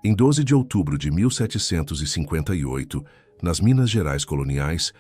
Em 12 de outubro de 1758, nas Minas Gerais coloniais,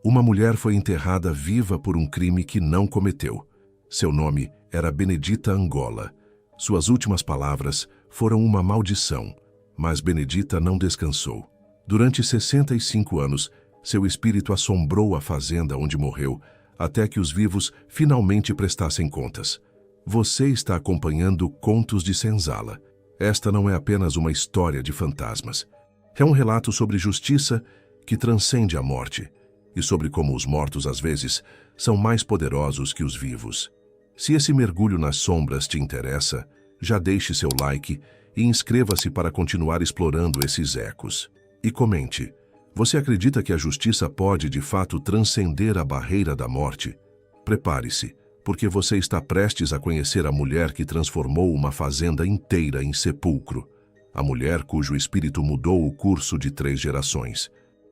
uma mulher foi enterrada viva por um crime que não cometeu. Seu nome era Benedita Angola. Suas últimas palavras foram uma maldição, mas Benedita não descansou. Durante 65 anos, seu espírito assombrou a fazenda onde morreu, até que os vivos finalmente prestassem contas. Você está acompanhando Contos de Senzala. Esta não é apenas uma história de fantasmas. É um relato sobre justiça que transcende a morte e sobre como os mortos, às vezes, são mais poderosos que os vivos. Se esse mergulho nas sombras te interessa, já deixe seu like e inscreva-se para continuar explorando esses ecos. E comente, você acredita que a justiça pode, de fato, transcender a barreira da morte? Prepare-se, porque você está prestes a conhecer a mulher que transformou uma fazenda inteira em sepulcro. A mulher cujo espírito mudou o curso de 3 gerações.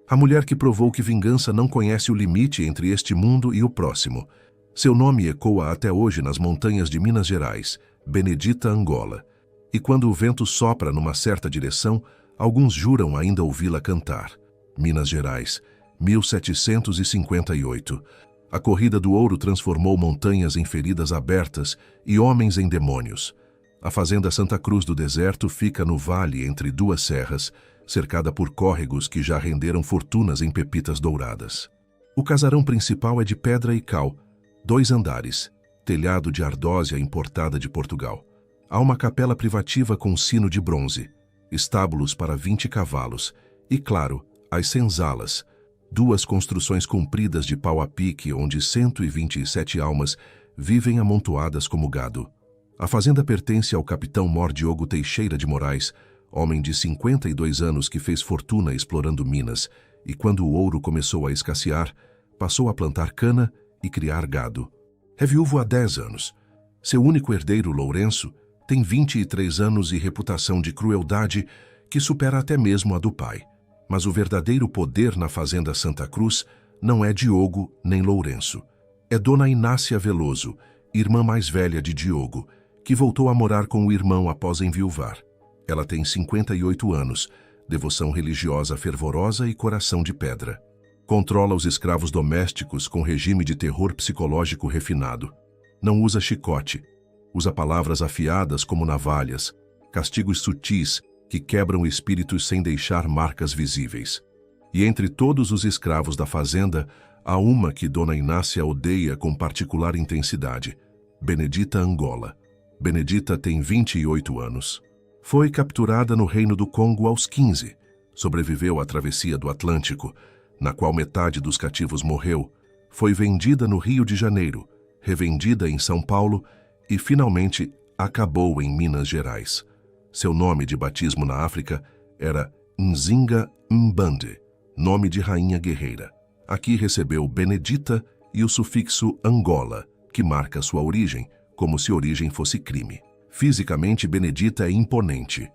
A mulher que provou que vingança não conhece o limite entre este mundo e o próximo. Seu nome ecoa até hoje nas montanhas de Minas Gerais, Benedita Angola. E quando o vento sopra numa certa direção, alguns juram ainda ouvi-la cantar. Minas Gerais, 1758. A corrida do ouro transformou montanhas em feridas abertas e homens em demônios. A fazenda Santa Cruz do Deserto fica no vale entre 2 serras, cercada por córregos que já renderam fortunas em pepitas douradas. O casarão principal é de pedra e cal, 2 andares, telhado de ardósia importada de Portugal. Há uma capela privativa com sino de bronze, estábulos para 20 cavalos e, claro, as senzalas, 2 construções compridas de pau a pique onde 127 almas vivem amontoadas como gado. A fazenda pertence ao capitão Mor Diogo Teixeira de Moraes, homem de 52 anos que fez fortuna explorando minas e, quando o ouro começou a escassear, passou a plantar cana e criar gado. É viúvo há 10 anos. Seu único herdeiro, Lourenço, tem 23 anos e reputação de crueldade que supera até mesmo a do pai. Mas o verdadeiro poder na fazenda Santa Cruz não é Diogo nem Lourenço. É Dona Inácia Veloso, irmã mais velha de Diogo, que voltou a morar com o irmão após enviuvar. Ela tem 58 anos, devoção religiosa fervorosa e coração de pedra. Controla os escravos domésticos com regime de terror psicológico refinado. Não usa chicote. Usa palavras afiadas como navalhas, castigos sutis que quebram espíritos sem deixar marcas visíveis. E entre todos os escravos da fazenda, há uma que Dona Inácia odeia com particular intensidade: Benedita Angola. Benedita tem 28 anos. Foi capturada no Reino do Congo aos 15. Sobreviveu à travessia do Atlântico, na qual metade dos cativos morreu. Foi vendida no Rio de Janeiro, revendida em São Paulo e, finalmente, acabou em Minas Gerais. Seu nome de batismo na África era Nzinga Mbande, nome de rainha guerreira. Aqui recebeu Benedita e o sufixo Angola, que marca sua origem, como se origem fosse crime. Fisicamente, Benedita é imponente,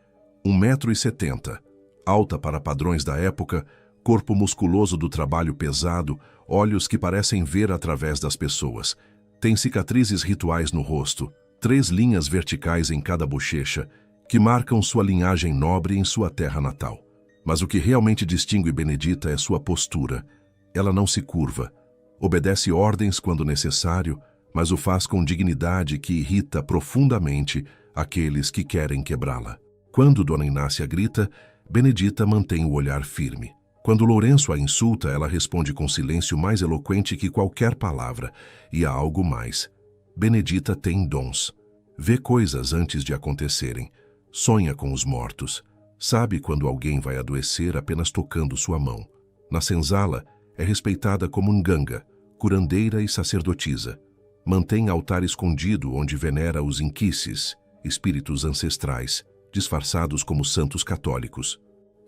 1,70 m, alta para padrões da época, corpo musculoso do trabalho pesado, olhos que parecem ver através das pessoas. Tem cicatrizes rituais no rosto, 3 linhas verticais em cada bochecha, que marcam sua linhagem nobre em sua terra natal. Mas o que realmente distingue Benedita é sua postura. Ela não se curva, obedece ordens quando necessário, mas o faz com dignidade que irrita profundamente aqueles que querem quebrá-la. Quando Dona Inácia grita, Benedita mantém o olhar firme. Quando Lourenço a insulta, ela responde com silêncio mais eloquente que qualquer palavra. E há algo mais. Benedita tem dons. Vê coisas antes de acontecerem. Sonha com os mortos. Sabe quando alguém vai adoecer apenas tocando sua mão. Na senzala, é respeitada como nganga, curandeira e sacerdotisa. Mantém altar escondido onde venera os inquices, espíritos ancestrais, disfarçados como santos católicos.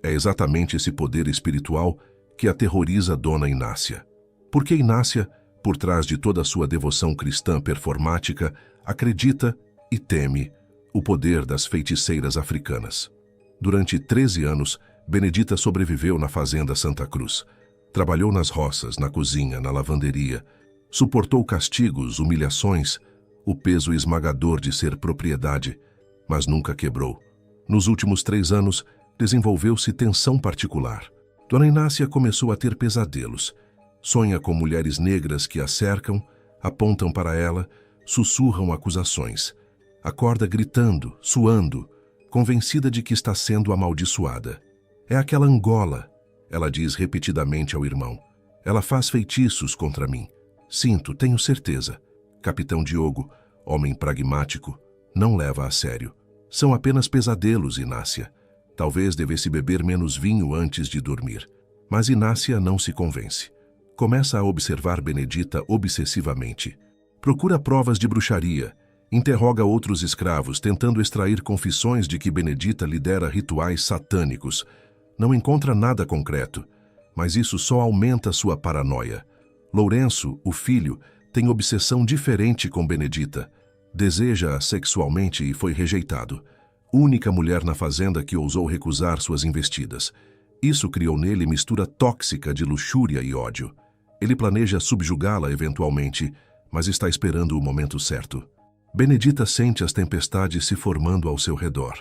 É exatamente esse poder espiritual que aterroriza Dona Inácia. Porque Inácia, por trás de toda a sua devoção cristã performática, acredita e teme o poder das feiticeiras africanas. Durante 13 anos, Benedita sobreviveu na fazenda Santa Cruz. Trabalhou nas roças, na cozinha, na lavanderia. Suportou castigos, humilhações, o peso esmagador de ser propriedade, mas nunca quebrou. Nos últimos 3 anos, desenvolveu-se tensão particular. Dona Inácia começou a ter pesadelos. Sonha com mulheres negras que a cercam, apontam para ela, sussurram acusações. Acorda gritando, suando, convencida de que está sendo amaldiçoada. É aquela Angola, ela diz repetidamente ao irmão. Ela faz feitiços contra mim. Sinto, tenho certeza. Capitão Diogo, homem pragmático, não leva a sério. São apenas pesadelos, Inácia. Talvez devesse beber menos vinho antes de dormir. Mas Inácia não se convence. Começa a observar Benedita obsessivamente. Procura provas de bruxaria. Interroga outros escravos, tentando extrair confissões de que Benedita lidera rituais satânicos. Não encontra nada concreto, mas isso só aumenta sua paranoia. Lourenço, o filho, tem obsessão diferente com Benedita. Deseja-a sexualmente e foi rejeitado. Única mulher na fazenda que ousou recusar suas investidas. Isso criou nele mistura tóxica de luxúria e ódio. Ele planeja subjugá-la eventualmente, mas está esperando o momento certo. Benedita sente as tempestades se formando ao seu redor.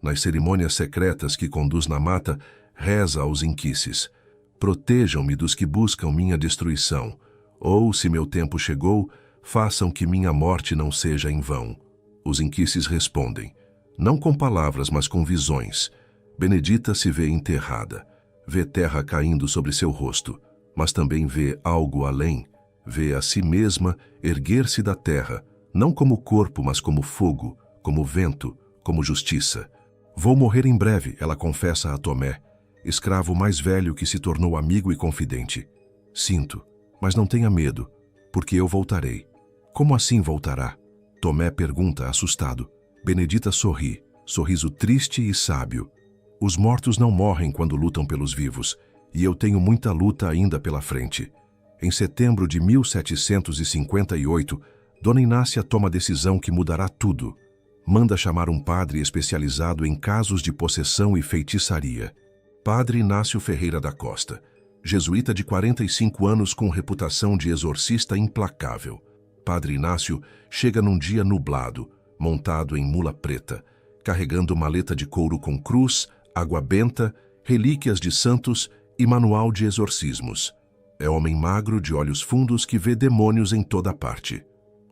Nas cerimônias secretas que conduz na mata, reza aos inquices. Protejam-me dos que buscam minha destruição, ou, se meu tempo chegou, façam que minha morte não seja em vão. Os inquices respondem, não com palavras, mas com visões. Benedita se vê enterrada, vê terra caindo sobre seu rosto, mas também vê algo além, vê a si mesma erguer-se da terra, não como corpo, mas como fogo, como vento, como justiça. Vou morrer em breve, ela confessa a Tomé, escravo mais velho que se tornou amigo e confidente. Sinto, mas não tenha medo, porque eu voltarei. Como assim voltará? Tomé pergunta, assustado. Benedita sorri, sorriso triste e sábio. Os mortos não morrem quando lutam pelos vivos, e eu tenho muita luta ainda pela frente. Em setembro de 1758, Dona Inácia toma a decisão que mudará tudo. Manda chamar um padre especializado em casos de possessão e feitiçaria. Padre Inácio Ferreira da Costa, jesuíta de 45 anos com reputação de exorcista implacável. Padre Inácio chega num dia nublado, montado em mula preta, carregando maleta de couro com cruz, água benta, relíquias de santos e manual de exorcismos. É homem magro de olhos fundos que vê demônios em toda parte.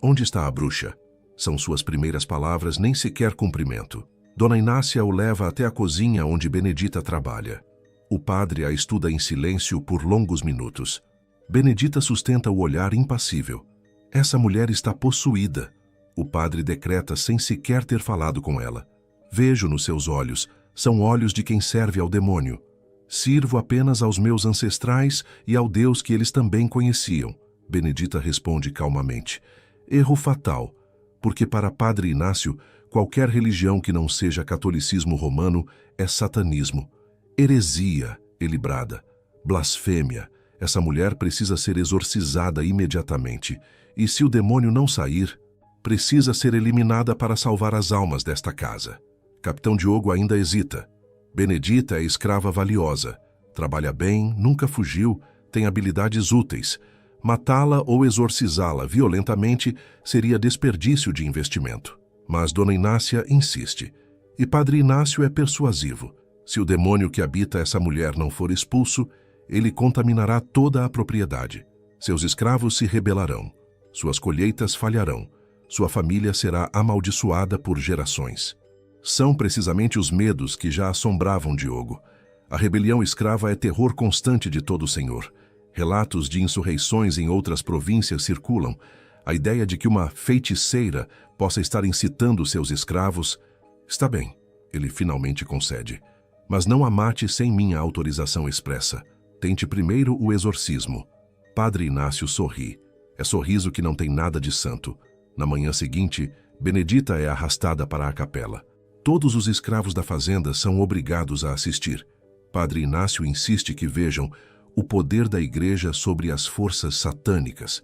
Onde está a bruxa? São suas primeiras palavras, nem sequer cumprimento. Dona Inácia o leva até a cozinha onde Benedita trabalha. O padre a estuda em silêncio por longos minutos. Benedita sustenta o olhar impassível. Essa mulher está possuída. O padre decreta sem sequer ter falado com ela. Vejo nos seus olhos, são olhos de quem serve ao demônio. Sirvo apenas aos meus ancestrais e ao Deus que eles também conheciam. Benedita responde calmamente. Erro fatal, porque para Padre Inácio, qualquer religião que não seja catolicismo romano é satanismo. Heresia, ele brada. Blasfêmia. Essa mulher precisa ser exorcizada imediatamente. E se o demônio não sair, precisa ser eliminada para salvar as almas desta casa. Capitão Diogo ainda hesita. Benedita é escrava valiosa. Trabalha bem, nunca fugiu, tem habilidades úteis. Matá-la ou exorcizá-la violentamente seria desperdício de investimento. Mas Dona Inácia insiste. E Padre Inácio é persuasivo. Se o demônio que habita essa mulher não for expulso, ele contaminará toda a propriedade. Seus escravos se rebelarão. Suas colheitas falharão. Sua família será amaldiçoada por gerações. São precisamente os medos que já assombravam Diogo. A rebelião escrava é terror constante de todo o senhor. Relatos de insurreições em outras províncias circulam. A ideia de que uma feiticeira possa estar incitando seus escravos... Está bem, ele finalmente concede. Mas não a mate sem minha autorização expressa. Tente primeiro o exorcismo. Padre Inácio sorri. É sorriso que não tem nada de santo. Na manhã seguinte, Benedita é arrastada para a capela. Todos os escravos da fazenda são obrigados a assistir. Padre Inácio insiste que vejam o poder da igreja sobre as forças satânicas.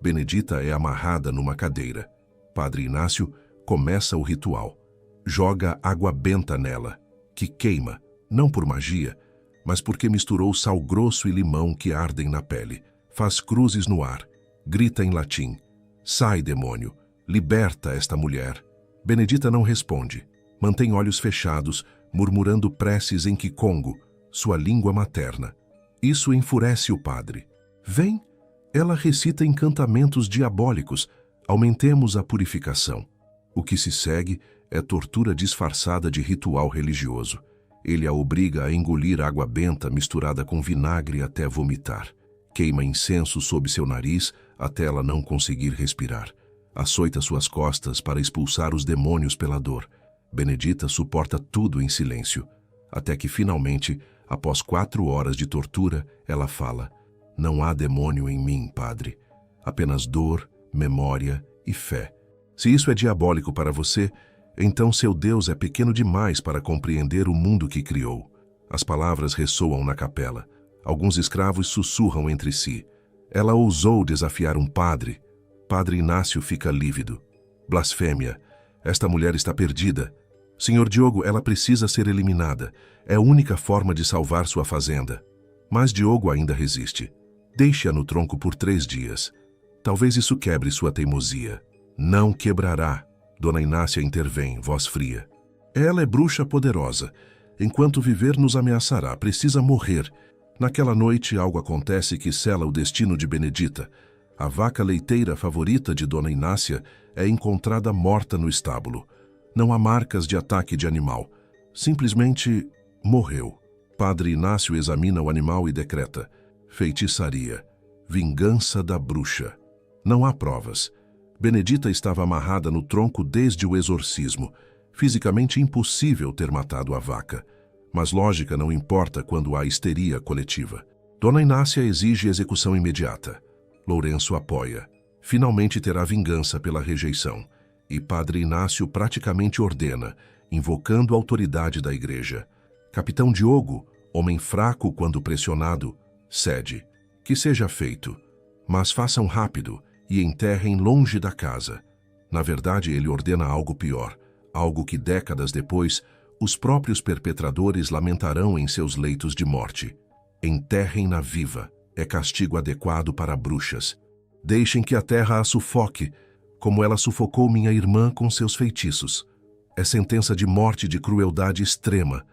Benedita é amarrada numa cadeira. Padre Inácio começa o ritual. Joga água benta nela, que queima, não por magia, mas porque misturou sal grosso e limão que ardem na pele. Faz cruzes no ar, grita em latim. Sai, demônio, liberta esta mulher. Benedita não responde. Mantém olhos fechados, murmurando preces em Kikongo, sua língua materna. Isso enfurece o padre. Vem, ela recita encantamentos diabólicos. Aumentemos a purificação. O que se segue é tortura disfarçada de ritual religioso. Ele a obriga a engolir água benta misturada com vinagre até vomitar. Queima incenso sob seu nariz até ela não conseguir respirar. Açoita suas costas para expulsar os demônios pela dor. Benedita suporta tudo em silêncio, até que finalmente, após 4 horas de tortura, ela fala: "Não há demônio em mim, padre. Apenas dor, memória e fé. Se isso é diabólico para você, então seu Deus é pequeno demais para compreender o mundo que criou." As palavras ressoam na capela. Alguns escravos sussurram entre si. Ela ousou desafiar um padre. Padre Inácio fica lívido. Blasfêmia. Esta mulher está perdida. Senhor Diogo, ela precisa ser eliminada. É a única forma de salvar sua fazenda. Mas Diogo ainda resiste. Deixe-a no tronco por 3 dias. Talvez isso quebre sua teimosia. Não quebrará. Dona Inácia intervém, voz fria. Ela é bruxa poderosa. Enquanto viver nos ameaçará, precisa morrer. Naquela noite, algo acontece que sela o destino de Benedita. A vaca leiteira favorita de Dona Inácia é encontrada morta no estábulo. Não há marcas de ataque de animal. Simplesmente morreu. Padre Inácio examina o animal e decreta: feitiçaria. Vingança da bruxa. Não há provas. Benedita estava amarrada no tronco desde o exorcismo. Fisicamente impossível ter matado a vaca. Mas lógica não importa quando há histeria coletiva. Dona Inácia exige execução imediata. Lourenço apoia. Finalmente terá vingança pela rejeição. E Padre Inácio praticamente ordena, invocando a autoridade da igreja. Capitão Diogo, homem fraco quando pressionado, cede. Que seja feito. Mas façam rápido e enterrem longe da casa. Na verdade, ele ordena algo pior. Algo que décadas depois, os próprios perpetradores lamentarão em seus leitos de morte. Enterrem-na viva. É castigo adequado para bruxas. Deixem que a terra a sufoque, como ela sufocou minha irmã com seus feitiços. É sentença de morte de crueldade extrema,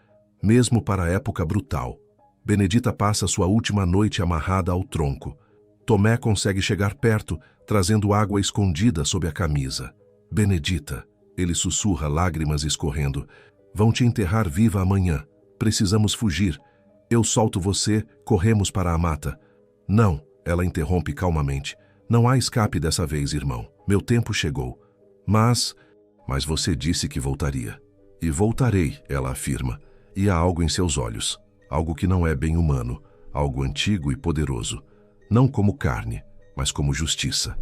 mesmo para a época brutal. Benedita passa sua última noite amarrada ao tronco. Tomé consegue chegar perto, trazendo água escondida sob a camisa. Benedita, ele sussurra, lágrimas escorrendo. Vão te enterrar viva amanhã. Precisamos fugir. Eu solto você, corremos para a mata. Não, ela interrompe calmamente. Não há escape dessa vez, irmão. Meu tempo chegou. Mas você disse que voltaria. E voltarei, ela afirma. E há algo em seus olhos. Algo que não é bem humano. Algo antigo e poderoso. Não como carne, mas como justiça.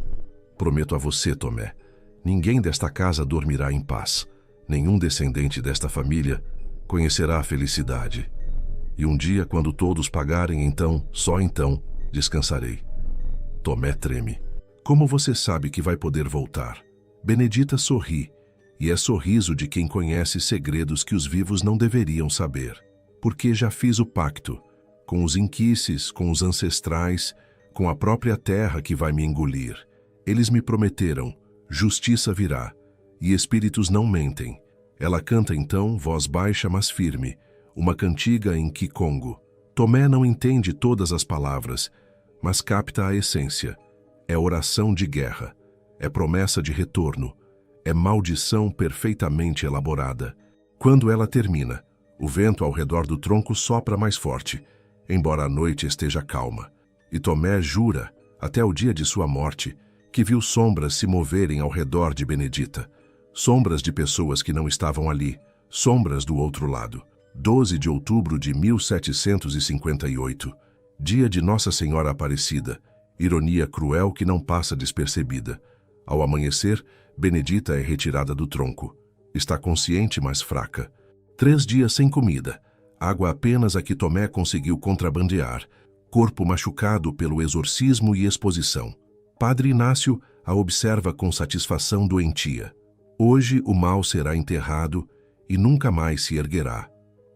Prometo a você, Tomé. Ninguém desta casa dormirá em paz. Nenhum descendente desta família conhecerá a felicidade. E um dia, quando todos pagarem, então, só então, descansarei. Tomé treme. Como você sabe que vai poder voltar? Benedita sorri, e é sorriso de quem conhece segredos que os vivos não deveriam saber. Porque já fiz o pacto, com os inquices, com os ancestrais, com a própria terra que vai me engolir. Eles me prometeram, justiça virá, e espíritos não mentem. Ela canta então, voz baixa mas firme, uma cantiga em Kikongo. Tomé não entende todas as palavras, mas capta a essência. É oração de guerra, é promessa de retorno, é maldição perfeitamente elaborada. Quando ela termina, o vento ao redor do tronco sopra mais forte, embora a noite esteja calma. E Tomé jura, até o dia de sua morte, que viu sombras se moverem ao redor de Benedita. Sombras de pessoas que não estavam ali, sombras do outro lado. 12 de outubro de 1758, dia de Nossa Senhora Aparecida, ironia cruel que não passa despercebida. Ao amanhecer, Benedita é retirada do tronco. Está consciente, mas fraca. 3 dias sem comida, água apenas a que Tomé conseguiu contrabandear, corpo machucado pelo exorcismo e exposição. Padre Inácio a observa com satisfação doentia. Hoje o mal será enterrado e nunca mais se erguerá.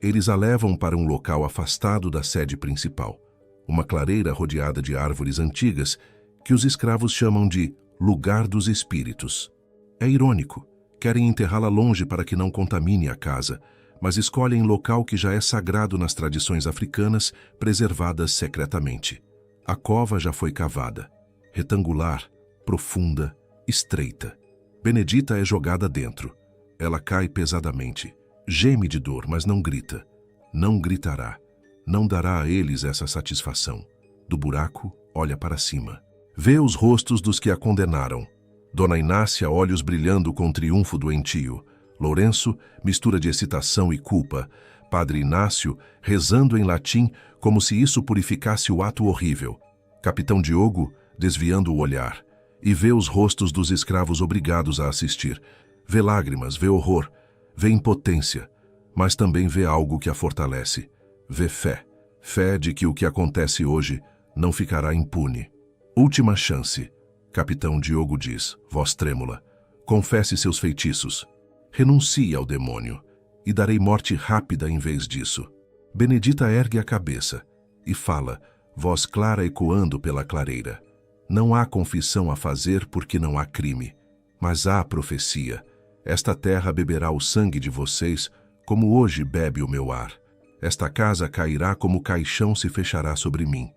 Eles a levam para um local afastado da sede principal, uma clareira rodeada de árvores antigas que os escravos chamam de Lugar dos Espíritos. É irônico. Querem enterrá-la longe para que não contamine a casa, mas escolhem local que já é sagrado nas tradições africanas, preservadas secretamente. A cova já foi cavada. Retangular, profunda, estreita. Benedita é jogada dentro. Ela cai pesadamente. Geme de dor, mas não grita. Não gritará. Não dará a eles essa satisfação. Do buraco, olha para cima. Vê os rostos dos que a condenaram. Dona Inácia, olhos brilhando com triunfo doentio. Lourenço, mistura de excitação e culpa. Padre Inácio, rezando em latim, como se isso purificasse o ato horrível. Capitão Diogo, desviando o olhar. E vê os rostos dos escravos obrigados a assistir. Vê lágrimas, vê horror, vê impotência, mas também vê algo que a fortalece. Vê fé. Fé de que o que acontece hoje não ficará impune. Última chance. Capitão Diogo diz, voz trêmula. Confesse seus feitiços. Renuncie ao demônio, e darei morte rápida em vez disso. Benedita ergue a cabeça e fala, voz clara ecoando pela clareira. Não há confissão a fazer porque não há crime, mas há profecia. Esta terra beberá o sangue de vocês, como hoje bebe o meu ar. Esta casa cairá como caixão se fechará sobre mim.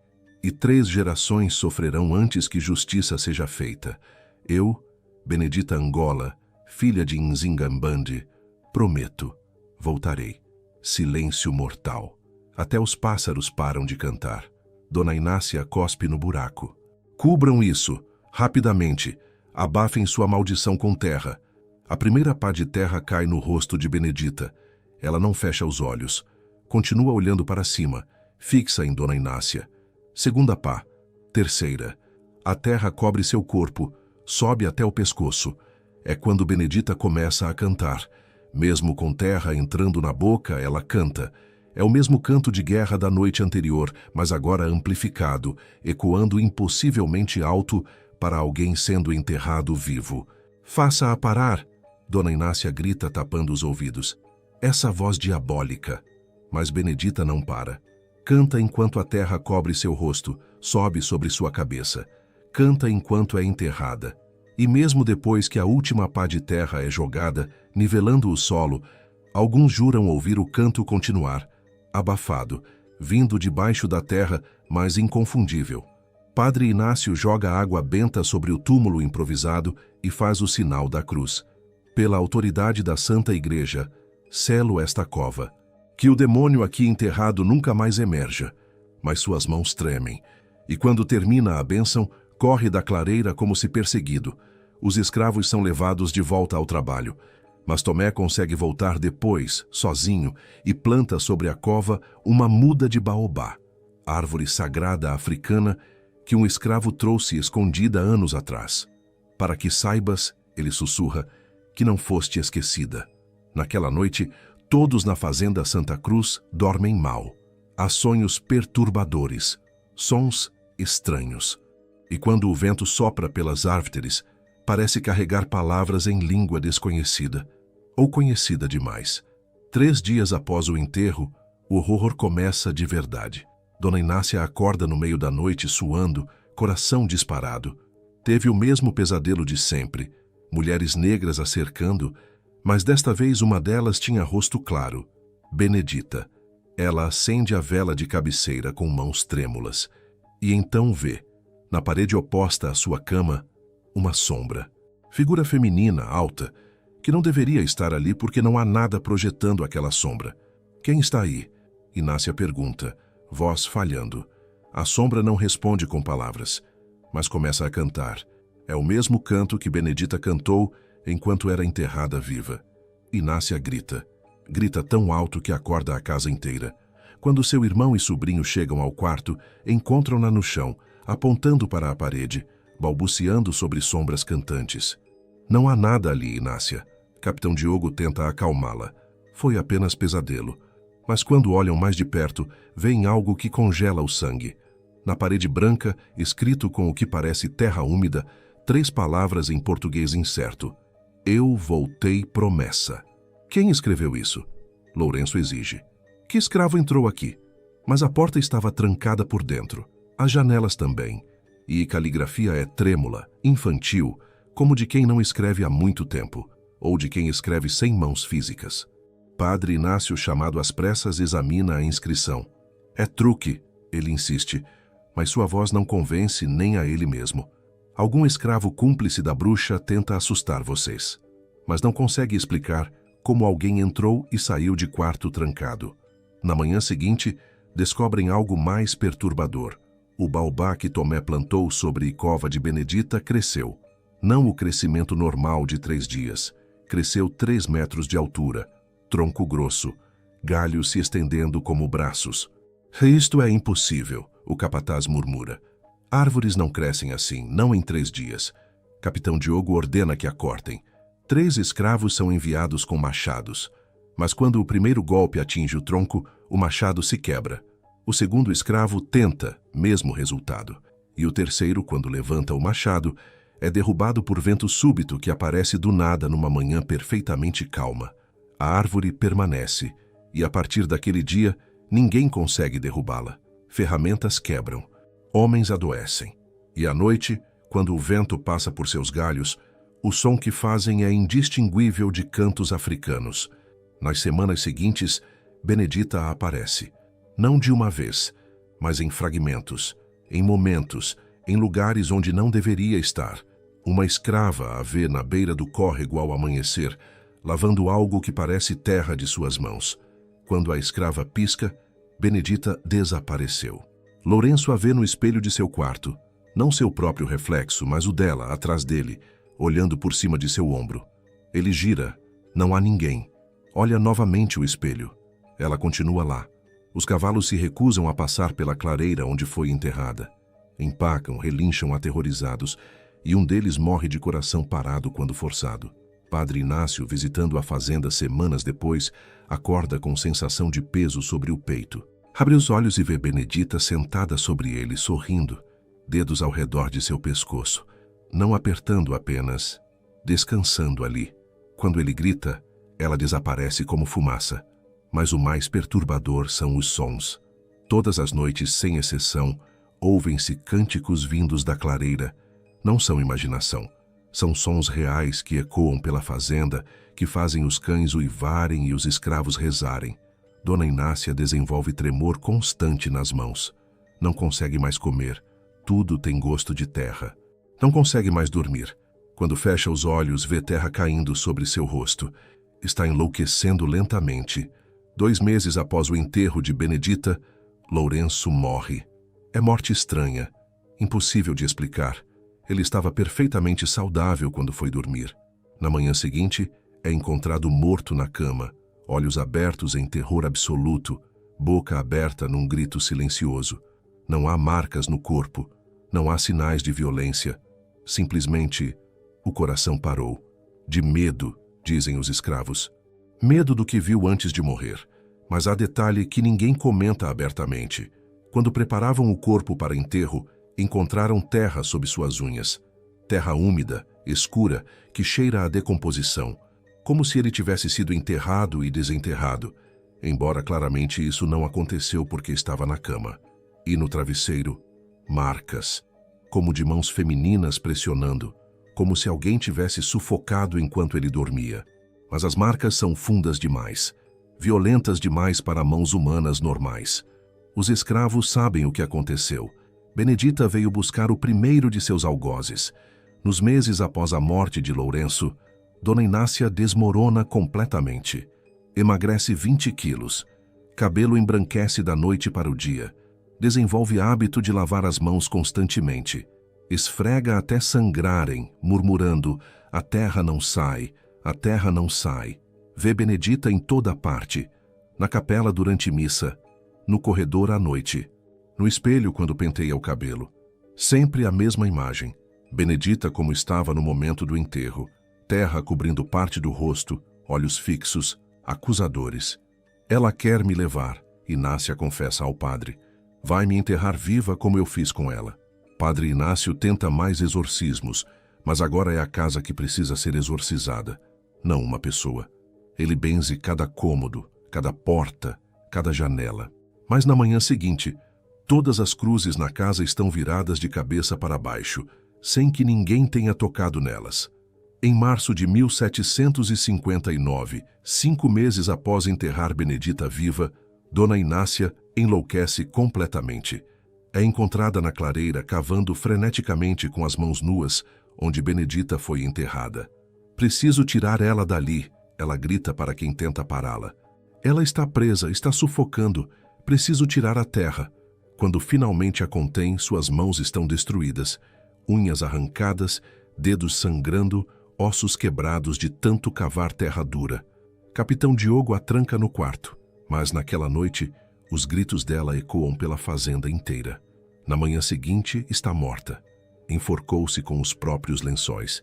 E 3 gerações sofrerão antes que justiça seja feita. Eu, Benedita Angola, filha de Nzingambande, prometo, voltarei. Silêncio mortal. Até os pássaros param de cantar. Dona Inácia cospe no buraco. Cubram isso, rapidamente. Abafem sua maldição com terra. A primeira pá de terra cai no rosto de Benedita. Ela não fecha os olhos. Continua olhando para cima, fixa em Dona Inácia. Segunda pá. Terceira. A terra cobre seu corpo, sobe até o pescoço. É quando Benedita começa a cantar. Mesmo com terra entrando na boca, ela canta. É o mesmo canto de guerra da noite anterior, mas agora amplificado, ecoando impossivelmente alto para alguém sendo enterrado vivo. Faça-a parar! Dona Inácia grita tapando os ouvidos. Essa voz diabólica. Mas Benedita não para. Canta enquanto a terra cobre seu rosto, sobe sobre sua cabeça. Canta enquanto é enterrada. E mesmo depois que a última pá de terra é jogada, nivelando o solo, alguns juram ouvir o canto continuar, abafado, vindo debaixo da terra, mas inconfundível. Padre Inácio joga água benta sobre o túmulo improvisado e faz o sinal da cruz. Pela autoridade da Santa Igreja, selo esta cova. Que o demônio aqui enterrado nunca mais emerja. Mas suas mãos tremem, e quando termina a bênção, corre da clareira como se perseguido. Os escravos são levados de volta ao trabalho. Mas Tomé consegue voltar depois, sozinho, e planta sobre a cova uma muda de baobá, árvore sagrada africana que um escravo trouxe escondida anos atrás. Para que saibas, ele sussurra, que não foste esquecida. Naquela noite, todos na fazenda Santa Cruz dormem mal. Há sonhos perturbadores, sons estranhos. E quando o vento sopra pelas árvores, parece carregar palavras em língua desconhecida, ou conhecida demais. 3 dias após o enterro, o horror começa de verdade. Dona Inácia acorda no meio da noite suando, coração disparado. Teve o mesmo pesadelo de sempre, mulheres negras a cercando, mas desta vez uma delas tinha rosto claro, Benedita. Ela acende a vela de cabeceira com mãos trêmulas, e então vê, na parede oposta à sua cama, uma sombra. Figura feminina, alta, que não deveria estar ali porque não há nada projetando aquela sombra. Quem está aí? Inácia pergunta, voz falhando. A sombra não responde com palavras, mas começa a cantar. É o mesmo canto que Benedita cantou enquanto era enterrada viva. Inácia grita. Grita tão alto que acorda a casa inteira. Quando seu irmão e sobrinho chegam ao quarto, encontram-na no chão, apontando para a parede, balbuciando sobre sombras cantantes. Não há nada ali, Inácia. Capitão Diogo tenta acalmá-la. Foi apenas pesadelo. Mas quando olham mais de perto, veem algo que congela o sangue. Na parede branca, escrito com o que parece terra úmida, 3 palavras em português incerto. Eu voltei promessa. Quem escreveu isso? Lourenço exige. Que escravo entrou aqui? Mas a porta estava trancada por dentro. As janelas também. E caligrafia é trêmula, infantil, como de quem não escreve há muito tempo. ou de quem escreve sem mãos físicas. Padre Inácio, chamado às pressas, examina a inscrição. É truque, ele insiste, mas sua voz não convence nem a ele mesmo. Algum escravo cúmplice da bruxa tenta assustar vocês, mas não consegue explicar como alguém entrou e saiu de quarto trancado. Na manhã seguinte, descobrem algo mais perturbador. O baobá que Tomé plantou sobre cova de Benedita cresceu. Não o crescimento normal de 3 dias. Cresceu 3 metros de altura, tronco grosso, galhos se estendendo como braços. Isto é impossível, o capataz murmura. Árvores não crescem assim, não em 3 dias. Capitão Diogo ordena que a cortem. 3 escravos são enviados com machados. Mas quando o primeiro golpe atinge o tronco, o machado se quebra. O segundo escravo tenta, mesmo resultado. E o terceiro, quando levanta o machado, é derrubado por vento súbito que aparece do nada numa manhã perfeitamente calma. A árvore permanece, e a partir daquele dia, ninguém consegue derrubá-la. Ferramentas quebram. Homens adoecem. E à noite, quando o vento passa por seus galhos, o som que fazem é indistinguível de cantos africanos. Nas semanas seguintes, Benedita aparece. Não de uma vez, mas em fragmentos, em momentos, em lugares onde não deveria estar. Uma escrava a vê na beira do córrego ao amanhecer, lavando algo que parece terra de suas mãos. Quando a escrava pisca, Benedita desapareceu. Lourenço a vê no espelho de seu quarto, não seu próprio reflexo, mas o dela, atrás dele, olhando por cima de seu ombro. Ele gira, não há ninguém. Olha novamente o espelho. Ela continua lá. Os cavalos se recusam a passar pela clareira onde foi enterrada. Empacam, relincham aterrorizados, e um deles morre de coração parado quando forçado. Padre Inácio, visitando a fazenda semanas depois, acorda com sensação de peso sobre o peito. Abre os olhos e vê Benedita sentada sobre ele, sorrindo, dedos ao redor de seu pescoço, não apertando apenas, descansando ali. Quando ele grita, ela desaparece como fumaça. Mas o mais perturbador são os sons. Todas as noites, sem exceção, ouvem-se cânticos vindos da clareira. Não são imaginação. São sons reais que ecoam pela fazenda, que fazem os cães uivarem e os escravos rezarem. Dona Inácia desenvolve tremor constante nas mãos. Não consegue mais comer. Tudo tem gosto de terra. Não consegue mais dormir. Quando fecha os olhos, vê terra caindo sobre seu rosto. Está enlouquecendo lentamente. 2 meses após o enterro de Benedita, Lourenço morre. É morte estranha, impossível de explicar. Ele estava perfeitamente saudável quando foi dormir. Na manhã seguinte, é encontrado morto na cama, olhos abertos em terror absoluto, boca aberta num grito silencioso. Não há marcas no corpo, não há sinais de violência. Simplesmente, o coração parou. De medo, dizem os escravos. Medo do que viu antes de morrer. Mas há detalhe que ninguém comenta abertamente. Quando preparavam o corpo para enterro, encontraram terra sob suas unhas. Terra úmida, escura, que cheira a decomposição. Como se ele tivesse sido enterrado e desenterrado. Embora claramente isso não aconteceu porque estava na cama. E no travesseiro, marcas, como de mãos femininas pressionando, como se alguém tivesse sufocado enquanto ele dormia. Mas as marcas são fundas demais, violentas demais para mãos humanas normais. Os escravos sabem o que aconteceu. Benedita veio buscar o primeiro de seus algozes. Nos meses após a morte de Lourenço, Dona Inácia desmorona completamente. Emagrece 20 quilos. Cabelo embranquece da noite para o dia. Desenvolve hábito de lavar as mãos constantemente. Esfrega até sangrarem, murmurando: "A terra não sai, a terra não sai." Vê Benedita em toda parte. Na capela durante missa, no corredor à noite, no espelho quando penteia o cabelo. Sempre a mesma imagem. Benedita como estava no momento do enterro. Terra cobrindo parte do rosto, olhos fixos, acusadores. "Ela quer me levar", Inácia confessa ao padre. "Vai me enterrar viva como eu fiz com ela." Padre Inácio tenta mais exorcismos, mas agora é a casa que precisa ser exorcizada, não uma pessoa. Ele benze cada cômodo, cada porta, cada janela. Mas na manhã seguinte, todas as cruzes na casa estão viradas de cabeça para baixo, sem que ninguém tenha tocado nelas. Em março de 1759, 5 meses após enterrar Benedita viva, Dona Inácia enlouquece completamente. É encontrada na clareira cavando freneticamente com as mãos nuas, onde Benedita foi enterrada. Preciso tirar ela dali, ela grita para quem tenta pará-la. Ela está presa, está sufocando. Preciso tirar a terra. Quando finalmente a contém, suas mãos estão destruídas. Unhas arrancadas, dedos sangrando, ossos quebrados de tanto cavar terra dura. Capitão Diogo a tranca no quarto, mas naquela noite, os gritos dela ecoam pela fazenda inteira. Na manhã seguinte, está morta. Enforcou-se com os próprios lençóis.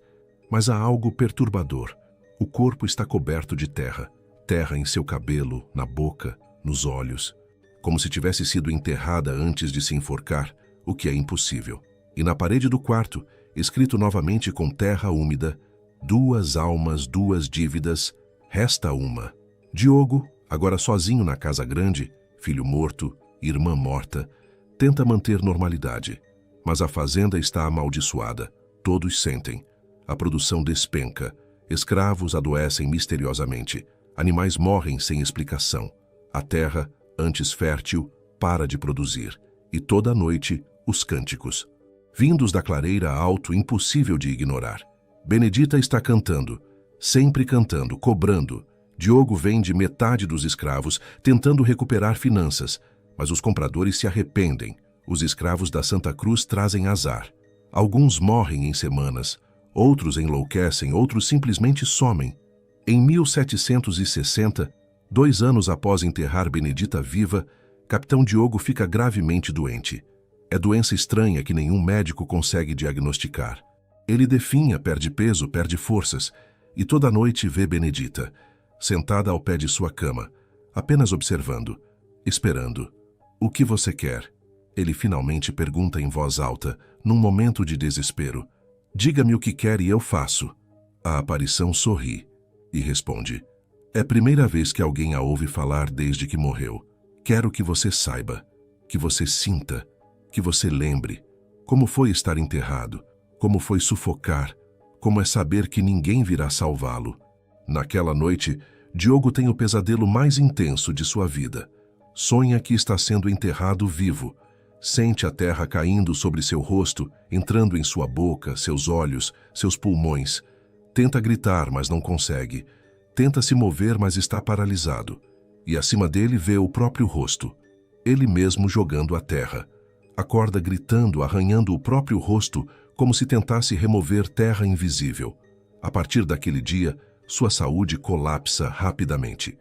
Mas há algo perturbador. O corpo está coberto de terra. Terra em seu cabelo, na boca, nos olhos. Como se tivesse sido enterrada antes de se enforcar, o que é impossível. E na parede do quarto, escrito novamente com terra úmida, 2 almas, 2 dívidas, resta uma. Diogo, agora sozinho na casa grande, filho morto, irmã morta, tenta manter normalidade. Mas a fazenda está amaldiçoada. Todos sentem. A produção despenca. Escravos adoecem misteriosamente. Animais morrem sem explicação. A terra, antes fértil, para de produzir. E toda a noite, os cânticos. Vindos da clareira alto, impossível de ignorar. Benedita está cantando, sempre cantando, cobrando. Diogo vende metade dos escravos, tentando recuperar finanças, mas os compradores se arrependem. Os escravos da Santa Cruz trazem azar. Alguns morrem em semanas, outros enlouquecem, outros simplesmente somem. Em 1760, 2 anos após enterrar Benedita viva, Capitão Diogo fica gravemente doente. É doença estranha que nenhum médico consegue diagnosticar. Ele definha, perde peso, perde forças, e toda noite vê Benedita, sentada ao pé de sua cama, apenas observando, esperando. O que você quer? Ele finalmente pergunta em voz alta, num momento de desespero. Diga-me o que quer e eu faço. A aparição sorri e responde. É a primeira vez que alguém a ouve falar desde que morreu. Quero que você saiba, que você sinta, que você lembre como foi estar enterrado, como foi sufocar, como é saber que ninguém virá salvá-lo. Naquela noite, Diogo tem o pesadelo mais intenso de sua vida. Sonha que está sendo enterrado vivo. Sente a terra caindo sobre seu rosto, entrando em sua boca, seus olhos, seus pulmões. Tenta gritar, mas não consegue. Tenta se mover, mas está paralisado. E acima dele vê o próprio rosto. Ele mesmo jogando a terra. Acorda gritando, arranhando o próprio rosto, como se tentasse remover terra invisível. A partir daquele dia, sua saúde colapsa rapidamente.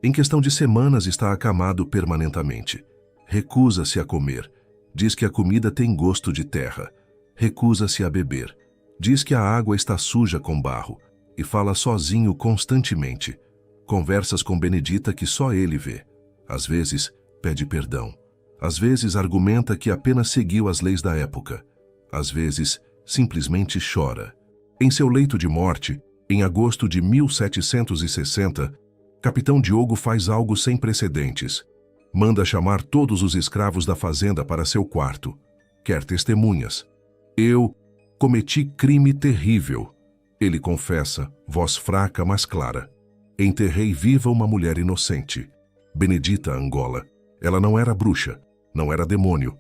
Em questão de semanas está acamado permanentemente. Recusa-se a comer. Diz que a comida tem gosto de terra. Recusa-se a beber. Diz que a água está suja com barro. E fala sozinho constantemente. Conversas com Benedita que só ele vê. Às vezes, pede perdão. Às vezes, argumenta que apenas seguiu as leis da época. Às vezes, simplesmente chora. Em seu leito de morte, em agosto de 1760, Capitão Diogo faz algo sem precedentes. Manda chamar todos os escravos da fazenda para seu quarto. Quer testemunhas. Eu cometi crime terrível. Ele confessa, voz fraca, mas clara. Enterrei viva uma mulher inocente. Benedita Angola. Ela não era bruxa, não era demônio.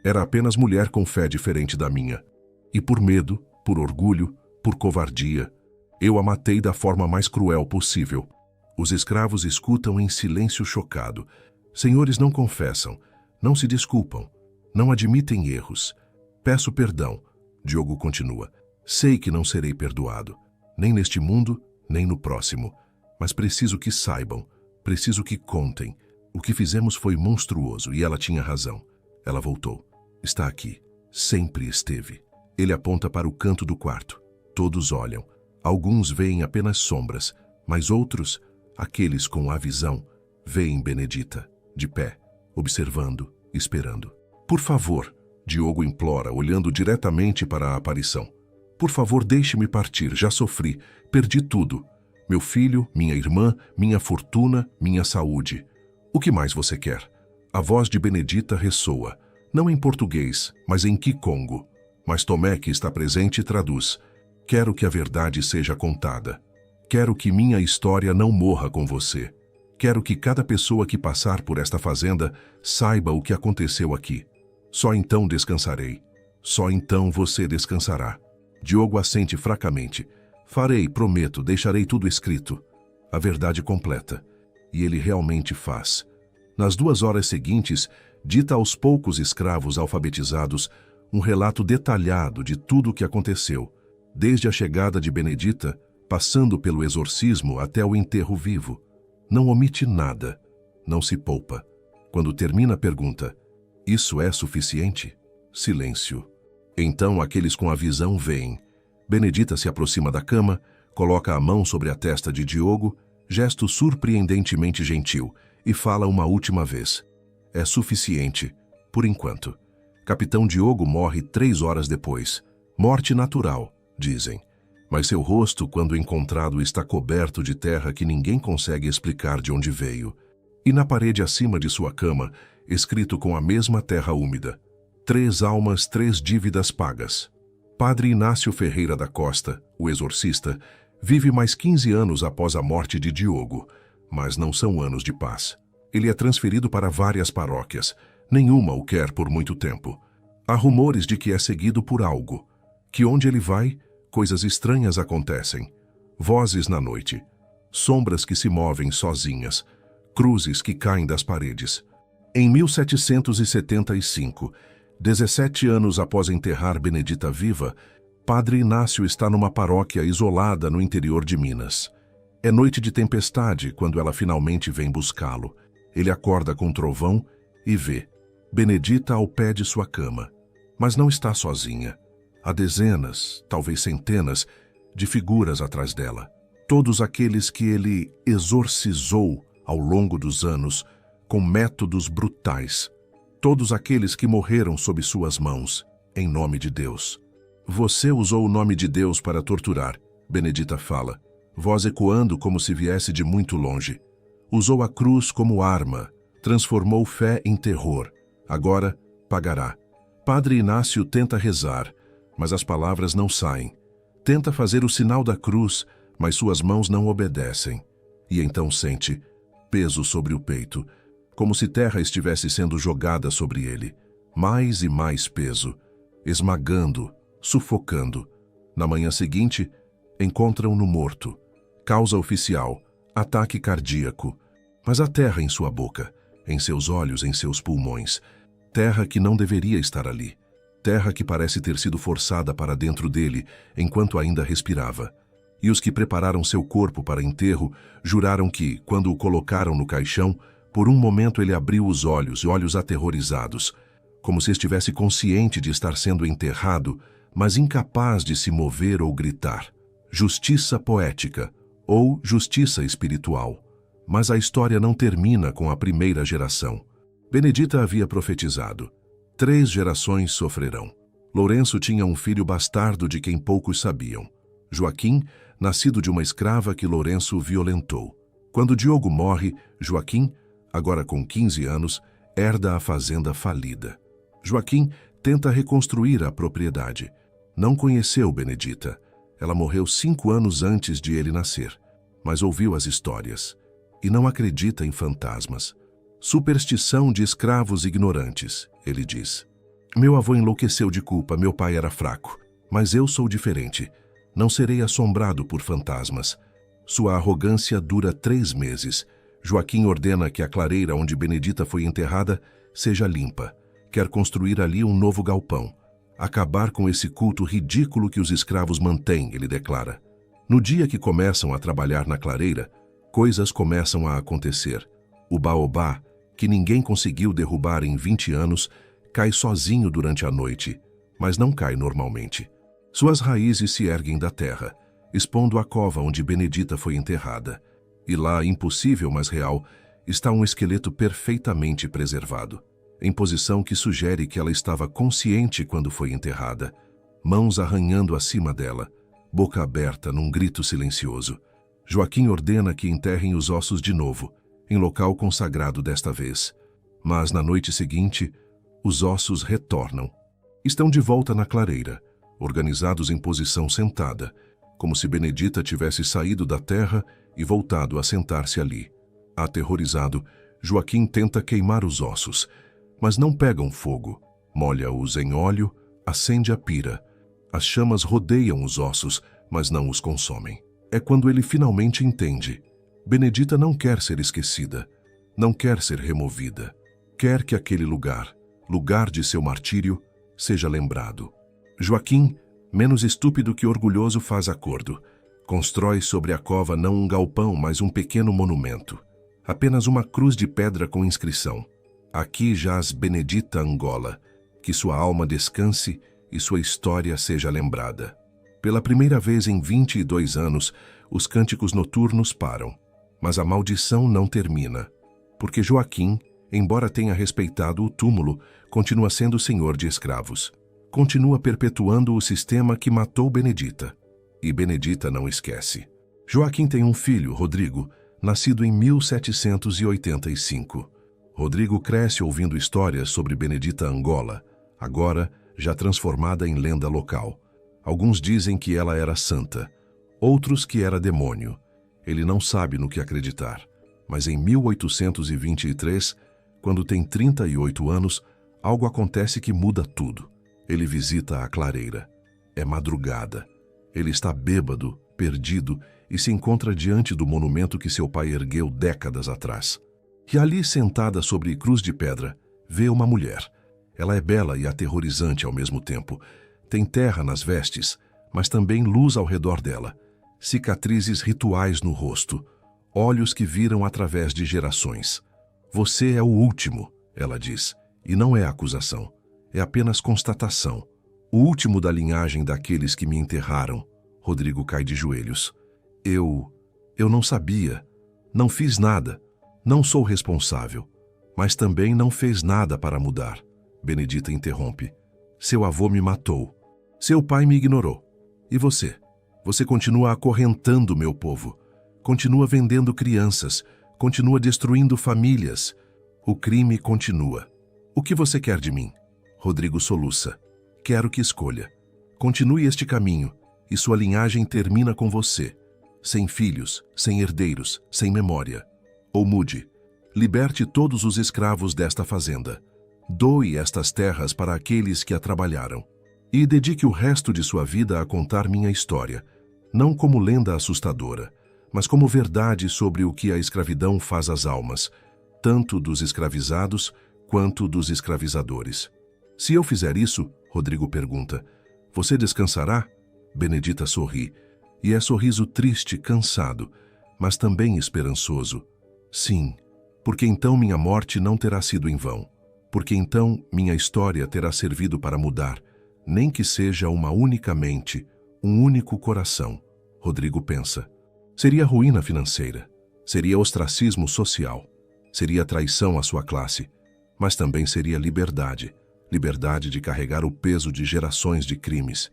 Era apenas mulher com fé diferente da minha. E por medo, por orgulho, por covardia, eu a matei da forma mais cruel possível. Os escravos escutam em silêncio chocado. Senhores não confessam, não se desculpam, não admitem erros. Peço perdão, Diogo continua. Sei que não serei perdoado, nem neste mundo, nem no próximo. Mas preciso que saibam, preciso que contem. O que fizemos foi monstruoso e ela tinha razão. Ela voltou. Está aqui. Sempre esteve. Ele aponta para o canto do quarto. Todos olham. Alguns veem apenas sombras, mas outros, aqueles com a visão, veem Benedita, de pé, observando, esperando. Por favor, Diogo implora, olhando diretamente para a aparição. Por favor, deixe-me partir, já sofri, perdi tudo. Meu filho, minha irmã, minha fortuna, minha saúde. O que mais você quer? A voz de Benedita ressoa, não em português, mas em Kikongo. Mas Tomé, que está presente, traduz. Quero que a verdade seja contada. Quero que minha história não morra com você. Quero que cada pessoa que passar por esta fazenda saiba o que aconteceu aqui. Só então descansarei. Só então você descansará. Diogo assente fracamente. Farei, prometo, deixarei tudo escrito. A verdade completa. E ele realmente faz. Nas 2 horas seguintes, dita aos poucos escravos alfabetizados um relato detalhado de tudo o que aconteceu, desde a chegada de Benedita, passando pelo exorcismo até o enterro vivo. Não omite nada, não se poupa. Quando termina, pergunta: isso é suficiente? Silêncio. Então aqueles com a visão veem. Benedita se aproxima da cama, coloca a mão sobre a testa de Diogo, gesto surpreendentemente gentil, e fala uma última vez. É suficiente, por enquanto. Capitão Diogo morre 3 horas depois. Morte natural, dizem. Mas seu rosto, quando encontrado, está coberto de terra que ninguém consegue explicar de onde veio. E na parede acima de sua cama, escrito com a mesma terra úmida: 3 almas, 3 dívidas pagas. Padre Inácio Ferreira da Costa, o exorcista, vive mais 15 anos após a morte de Diogo, mas não são anos de paz. Ele é transferido para várias paróquias. Nenhuma o quer por muito tempo. Há rumores de que é seguido por algo, que onde ele vai, coisas estranhas acontecem. Vozes na noite, sombras que se movem sozinhas, cruzes que caem das paredes. Em 1775, 17 anos após enterrar Benedita viva, Padre Inácio está numa paróquia isolada no interior de Minas. É noite de tempestade quando ela finalmente vem buscá-lo. Ele acorda com um trovão e vê Benedita ao pé de sua cama. Mas não está sozinha. Há dezenas, talvez centenas, de figuras atrás dela. Todos aqueles que ele exorcizou ao longo dos anos com métodos brutais. Todos aqueles que morreram sob suas mãos, em nome de Deus. Você usou o nome de Deus para torturar, Benedita fala, voz ecoando como se viesse de muito longe. Usou a cruz como arma, transformou fé em terror. Agora, pagará. Padre Inácio tenta rezar, mas as palavras não saem. Tenta fazer o sinal da cruz, mas suas mãos não obedecem. E então sente peso sobre o peito, como se terra estivesse sendo jogada sobre ele. Mais e mais peso, esmagando, sufocando. Na manhã seguinte, encontram-no morto. Causa oficial: ataque cardíaco. Mas há terra em sua boca, em seus olhos, em seus pulmões. Terra que não deveria estar ali. Terra que parece ter sido forçada para dentro dele enquanto ainda respirava. E os que prepararam seu corpo para enterro juraram que, quando o colocaram no caixão, por um momento ele abriu os olhos, olhos aterrorizados, como se estivesse consciente de estar sendo enterrado, mas incapaz de se mover ou gritar. Justiça poética, ou justiça espiritual. Mas a história não termina com a primeira geração. Benedita havia profetizado: 3 gerações sofrerão. Lourenço tinha um filho bastardo de quem poucos sabiam. Joaquim, nascido de uma escrava que Lourenço violentou. Quando Diogo morre, Joaquim, agora com 15 anos, herda a fazenda falida. Joaquim tenta reconstruir a propriedade. Não conheceu Benedita. Ela morreu 5 anos antes de ele nascer, mas ouviu as histórias. E não acredita em fantasmas. Superstição de escravos ignorantes, ele diz. Meu avô enlouqueceu de culpa, meu pai era fraco. Mas eu sou diferente. Não serei assombrado por fantasmas. Sua arrogância dura 3 meses. Joaquim ordena que a clareira onde Benedita foi enterrada seja limpa. Quer construir ali um novo galpão. Acabar com esse culto ridículo que os escravos mantêm, ele declara. No dia que começam a trabalhar na clareira, coisas começam a acontecer. O baobá, que ninguém conseguiu derrubar em 20 anos, cai sozinho durante a noite, mas não cai normalmente. Suas raízes se erguem da terra, expondo a cova onde Benedita foi enterrada. E lá, impossível mas real, está um esqueleto perfeitamente preservado, em posição que sugere que ela estava consciente quando foi enterrada, mãos arranhando acima dela, boca aberta num grito silencioso. Joaquim ordena que enterrem os ossos de novo, em local consagrado desta vez. Mas na noite seguinte, os ossos retornam. Estão de volta na clareira. organizados em posição sentada, como se Benedita tivesse saído da terra e voltado a sentar-se ali. Aterrorizado, Joaquim tenta queimar os ossos, mas não pegam fogo. Molha-os em óleo, acende a pira. As chamas rodeiam os ossos, mas não os consomem. É quando ele finalmente entende. Benedita não quer ser esquecida, não quer ser removida. Quer que aquele lugar, lugar de seu martírio, seja lembrado. Joaquim, menos estúpido que orgulhoso, faz acordo. Constrói sobre a cova não um galpão, mas um pequeno monumento. Apenas uma cruz de pedra com inscrição: aqui jaz Benedita Angola, que sua alma descanse e sua história seja lembrada. Pela primeira vez em 22 anos, os cânticos noturnos param. Mas a maldição não termina, porque Joaquim, embora tenha respeitado o túmulo, continua sendo senhor de escravos. Continua perpetuando o sistema que matou Benedita. E Benedita não esquece. Joaquim tem um filho, Rodrigo, nascido em 1785. Rodrigo cresce ouvindo histórias sobre Benedita Angola, agora já transformada em lenda local. Alguns dizem que ela era santa, outros que era demônio. Ele não sabe no que acreditar. Mas em 1823, quando tem 38 anos, algo acontece que muda tudo. Ele visita a clareira. É madrugada. Ele está bêbado, perdido, e se encontra diante do monumento que seu pai ergueu décadas atrás. E ali, sentada sobre cruz de pedra, vê uma mulher. Ela é bela e aterrorizante ao mesmo tempo. Tem terra nas vestes, mas também luz ao redor dela. Cicatrizes rituais no rosto. Olhos que viram através de gerações. Você é o último, ela diz, e não é acusação. É apenas constatação. O último da linhagem daqueles que me enterraram. Rodrigo cai de joelhos. Eu não sabia. Não fiz nada. Não sou responsável. Mas também não fez nada para mudar. Benedita interrompe. Seu avô me matou. Seu pai me ignorou. E você? Você continua acorrentando meu povo. Continua vendendo crianças. Continua destruindo famílias. O crime continua. O que você quer de mim? Rodrigo soluça. Quero que escolha. Continue este caminho, e sua linhagem termina com você. Sem filhos, sem herdeiros, sem memória. Ou mude. Liberte todos os escravos desta fazenda. Doe estas terras para aqueles que a trabalharam. E dedique o resto de sua vida a contar minha história, não como lenda assustadora, mas como verdade sobre o que a escravidão faz às almas, tanto dos escravizados quanto dos escravizadores. Se eu fizer isso, Rodrigo pergunta, você descansará? Benedita sorri, e é sorriso triste, cansado, mas também esperançoso. Sim, porque então minha morte não terá sido em vão, porque então minha história terá servido para mudar, nem que seja uma única mente, um único coração. Rodrigo pensa. Seria ruína financeira, seria ostracismo social, seria traição à sua classe, mas também seria liberdade. Liberdade de carregar o peso de gerações de crimes,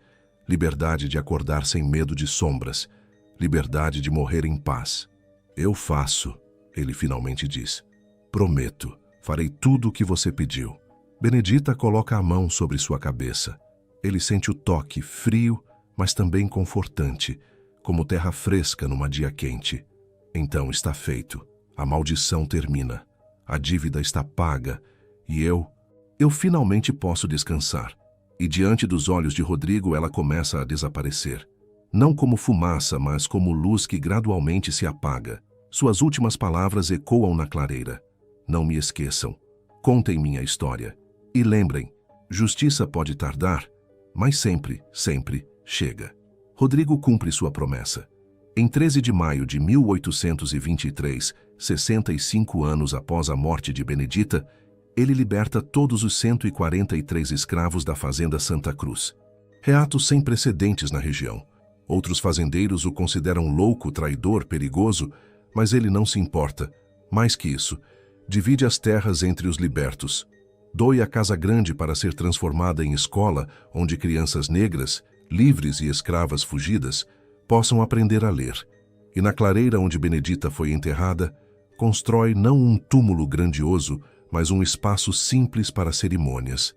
liberdade de acordar sem medo de sombras, liberdade de morrer em paz. Eu faço, ele finalmente diz. Prometo, farei tudo o que você pediu. Benedita coloca a mão sobre sua cabeça. Ele sente o toque frio, mas também confortante, como terra fresca numa dia quente. Então está feito. A maldição termina. A dívida está paga e eu finalmente posso descansar. E diante dos olhos de Rodrigo ela começa a desaparecer. Não como fumaça, mas como luz que gradualmente se apaga. Suas últimas palavras ecoam na clareira. Não me esqueçam. Contem minha história. E lembrem, justiça pode tardar, mas sempre, sempre chega. Rodrigo cumpre sua promessa. Em 13 de maio de 1823, 65 anos após a morte de Benedita, ele liberta todos os 143 escravos da fazenda Santa Cruz. Reato sem precedentes na região. Outros fazendeiros o consideram louco, traidor, perigoso, mas ele não se importa. Mais que isso, divide as terras entre os libertos. Doe a casa grande para ser transformada em escola, onde crianças negras, livres e escravas fugidas, possam aprender a ler. E na clareira onde Benedita foi enterrada, constrói não um túmulo grandioso, mas um espaço simples para cerimônias.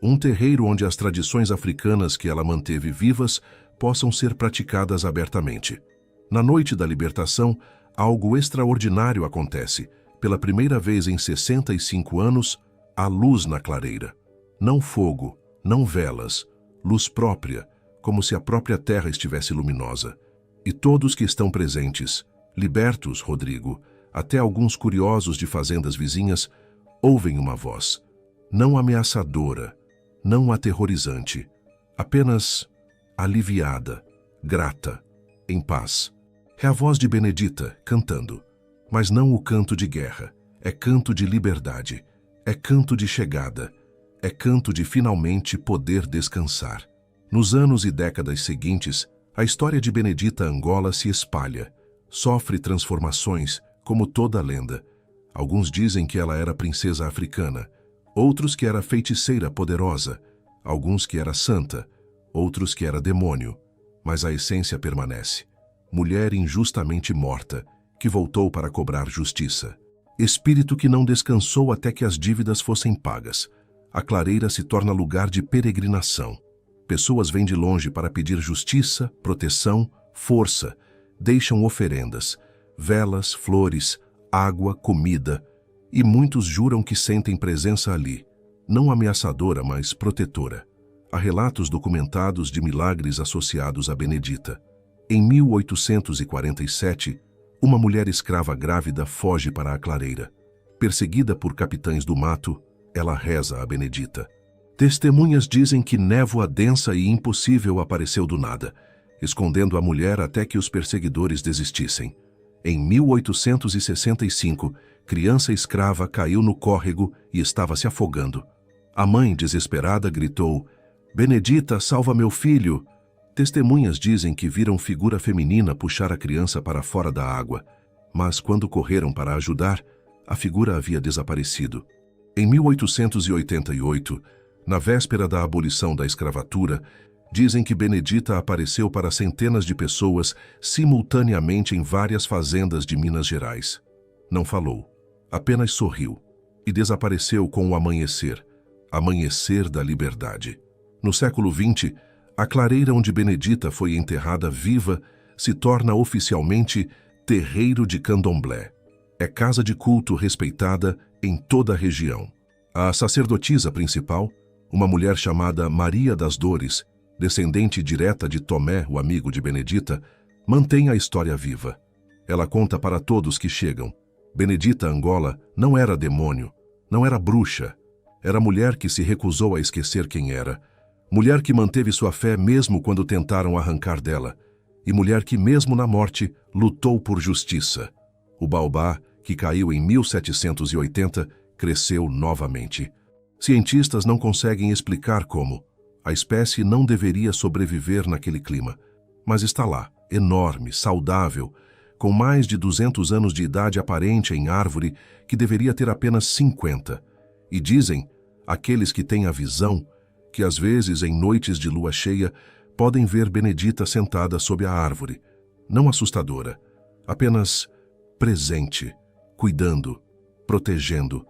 Um terreiro onde as tradições africanas que ela manteve vivas possam ser praticadas abertamente. Na noite da libertação, algo extraordinário acontece. Pela primeira vez em 65 anos, há luz na clareira. Não fogo, não velas, luz própria, como se a própria terra estivesse luminosa. E todos que estão presentes, libertos, Rodrigo, até alguns curiosos de fazendas vizinhas, ouvem uma voz, não ameaçadora, não aterrorizante, apenas aliviada, grata, em paz. É a voz de Benedita, cantando, mas não o canto de guerra, é canto de liberdade, é canto de chegada, é canto de finalmente poder descansar. Nos anos e décadas seguintes, a história de Benedita Angola se espalha, sofre transformações, como toda lenda. Alguns dizem que ela era princesa africana, outros que era feiticeira poderosa, alguns que era santa, outros que era demônio, mas a essência permanece. Mulher injustamente morta, que voltou para cobrar justiça. Espírito que não descansou até que as dívidas fossem pagas. A clareira se torna lugar de peregrinação. Pessoas vêm de longe para pedir justiça, proteção, força. Deixam oferendas, velas, flores, água, comida. E muitos juram que sentem presença ali, não ameaçadora, mas protetora. Há relatos documentados de milagres associados a Benedita. Em 1847, uma mulher escrava grávida foge para a clareira. Perseguida por capitães do mato, ela reza a Benedita. Testemunhas dizem que névoa densa e impossível apareceu do nada, escondendo a mulher até que os perseguidores desistissem. Em 1865, criança escrava caiu no córrego e estava se afogando. A mãe, desesperada, gritou, "Benedita, salva meu filho!" Testemunhas dizem que viram figura feminina puxar a criança para fora da água, mas quando correram para ajudar, a figura havia desaparecido. Em 1888, na véspera da abolição da escravatura, dizem que Benedita apareceu para centenas de pessoas simultaneamente em várias fazendas de Minas Gerais. Não falou, apenas sorriu e desapareceu com o amanhecer da liberdade. No século XX, a clareira onde Benedita foi enterrada viva se torna oficialmente Terreiro de Candomblé. É casa de culto respeitada em toda a região. A sacerdotisa principal, uma mulher chamada Maria das Dores, descendente direta de Tomé, o amigo de Benedita, mantém a história viva. Ela conta para todos que chegam. Benedita Angola não era demônio, não era bruxa. Era mulher que se recusou a esquecer quem era. Mulher que manteve sua fé mesmo quando tentaram arrancar dela. E mulher que, mesmo na morte, lutou por justiça. O baobá, que caiu em 1780, cresceu novamente. Cientistas não conseguem explicar como. A espécie não deveria sobreviver naquele clima. Mas está lá, enorme, saudável, com mais de 200 anos de idade aparente em árvore que deveria ter apenas 50. E dizem, aqueles que têm a visão, que às vezes, em noites de lua cheia, podem ver Benedita sentada sob a árvore, não assustadora, apenas presente, cuidando, protegendo,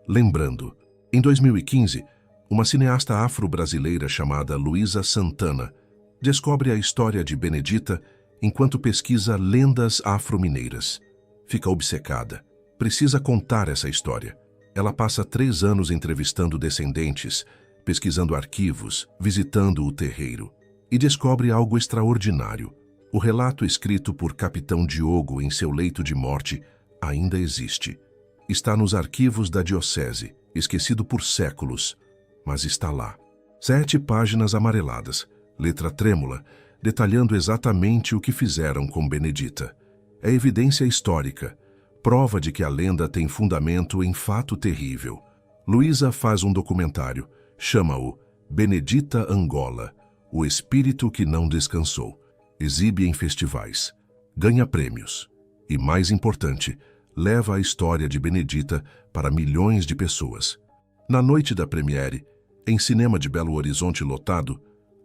lembrando. Em 2015, uma cineasta afro-brasileira chamada Luísa Santana descobre a história de Benedita enquanto pesquisa lendas afro-mineiras. Fica obcecada. Precisa contar essa história. Ela passa 3 anos entrevistando descendentes, pesquisando arquivos, visitando o terreiro, e descobre algo extraordinário. O relato escrito por Capitão Diogo em seu leito de morte ainda existe. Está nos arquivos da diocese, esquecido por séculos, mas está lá. 7 páginas amareladas, letra trêmula, detalhando exatamente o que fizeram com Benedita. É evidência histórica, prova de que a lenda tem fundamento em fato terrível. Luísa faz um documentário, chama-o Benedita Angola, o espírito que não descansou. Exibe em festivais, ganha prêmios e, mais importante, leva a história de Benedita para milhões de pessoas. Na noite da premiere, em cinema de Belo Horizonte lotado,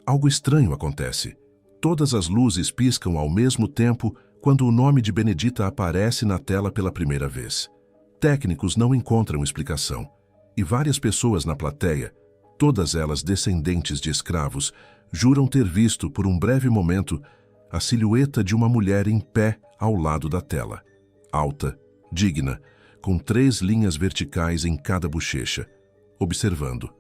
algo estranho acontece. Todas as luzes piscam ao mesmo tempo quando o nome de Benedita aparece na tela pela primeira vez. Técnicos não encontram explicação, e várias pessoas na plateia, todas elas descendentes de escravos, juram ter visto, por um breve momento, a silhueta de uma mulher em pé ao lado da tela. Alta, digna, com 3 linhas verticais em cada bochecha, observando,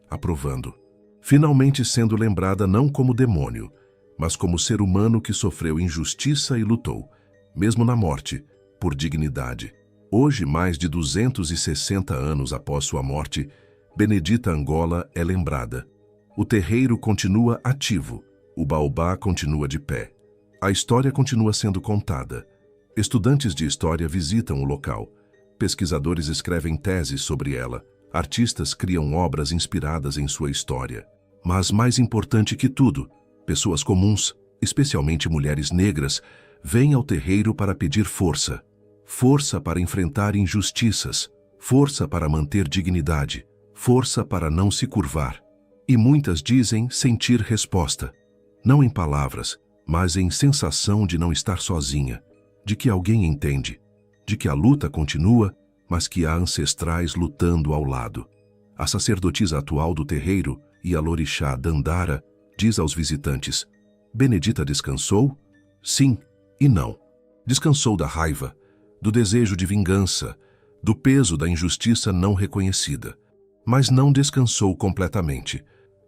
aprovando, finalmente sendo lembrada não como demônio, mas como ser humano que sofreu injustiça e lutou, mesmo na morte, por dignidade. Hoje, mais de 260 anos após sua morte, Benedita Angola é lembrada. O terreiro continua ativo, o baobá continua de pé. A história continua sendo contada. Estudantes de história visitam o local. Pesquisadores escrevem teses sobre ela. Artistas criam obras inspiradas em sua história. Mas mais importante que tudo, pessoas comuns, especialmente mulheres negras, vêm ao terreiro para pedir força. Força para enfrentar injustiças, força para manter dignidade, força para não se curvar. E muitas dizem sentir resposta, não em palavras, mas em sensação de não estar sozinha, de que alguém entende, de que a luta continua, mas que há ancestrais lutando ao lado. A sacerdotisa atual do terreiro, Ialorixá Dandara, diz aos visitantes: Benedita descansou? Sim e não. Descansou da raiva, do desejo de vingança, do peso da injustiça não reconhecida. Mas não descansou completamente,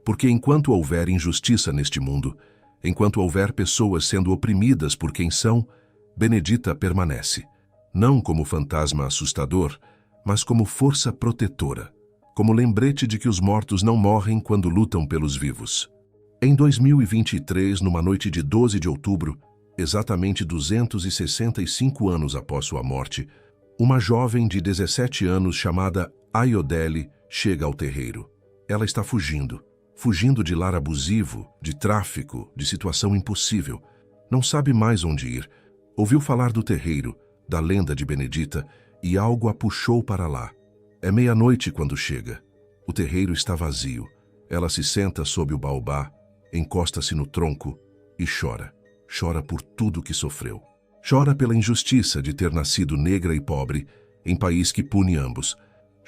porque enquanto houver injustiça neste mundo, enquanto houver pessoas sendo oprimidas por quem são, Benedita permanece, não como fantasma assustador, mas como força protetora, como lembrete de que os mortos não morrem quando lutam pelos vivos. Em 2023, numa noite de 12 de outubro, exatamente 265 anos após sua morte, uma jovem de 17 anos chamada Ayodele chega ao terreiro. Ela está fugindo de lar abusivo, de tráfico, de situação impossível. Não sabe mais onde ir. Ouviu falar do terreiro, da lenda de Benedita, e algo a puxou para lá. É meia-noite quando chega. O terreiro está vazio. Ela se senta sob o baobá, encosta-se no tronco e chora. Chora por tudo que sofreu. Chora pela injustiça de ter nascido negra e pobre, em país que pune ambos.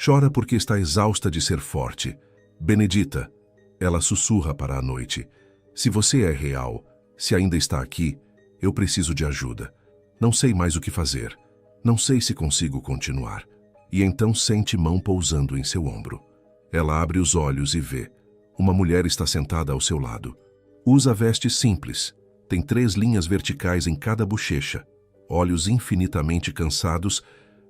Chora porque está exausta de ser forte. Benedita, ela sussurra para a noite. Se você é real, se ainda está aqui, eu preciso de ajuda. Não sei mais o que fazer. Não sei se consigo continuar. E então sente mão pousando em seu ombro. Ela abre os olhos e vê. Uma mulher está sentada ao seu lado. Usa veste simples. Tem 3 linhas verticais em cada bochecha, olhos infinitamente cansados,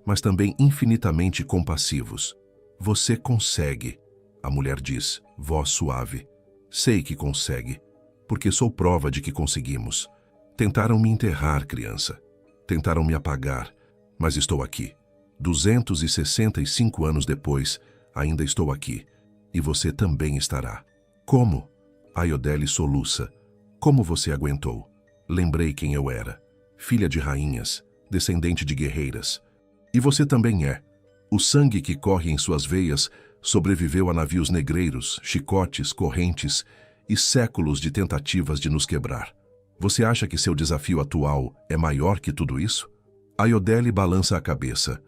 mas também infinitamente compassivos. Você consegue, a mulher diz, voz suave. Sei que consegue, porque sou prova de que conseguimos. Tentaram me enterrar, criança. Tentaram me apagar, mas estou aqui. 265 anos depois, ainda estou aqui. E você também estará. Como? Ayodele soluça. Como você aguentou? Lembrei quem eu era. Filha de rainhas, descendente de guerreiras. E você também é. O sangue que corre em suas veias sobreviveu a navios negreiros, chicotes, correntes e séculos de tentativas de nos quebrar. Você acha que seu desafio atual é maior que tudo isso? Ayodele balança a cabeça.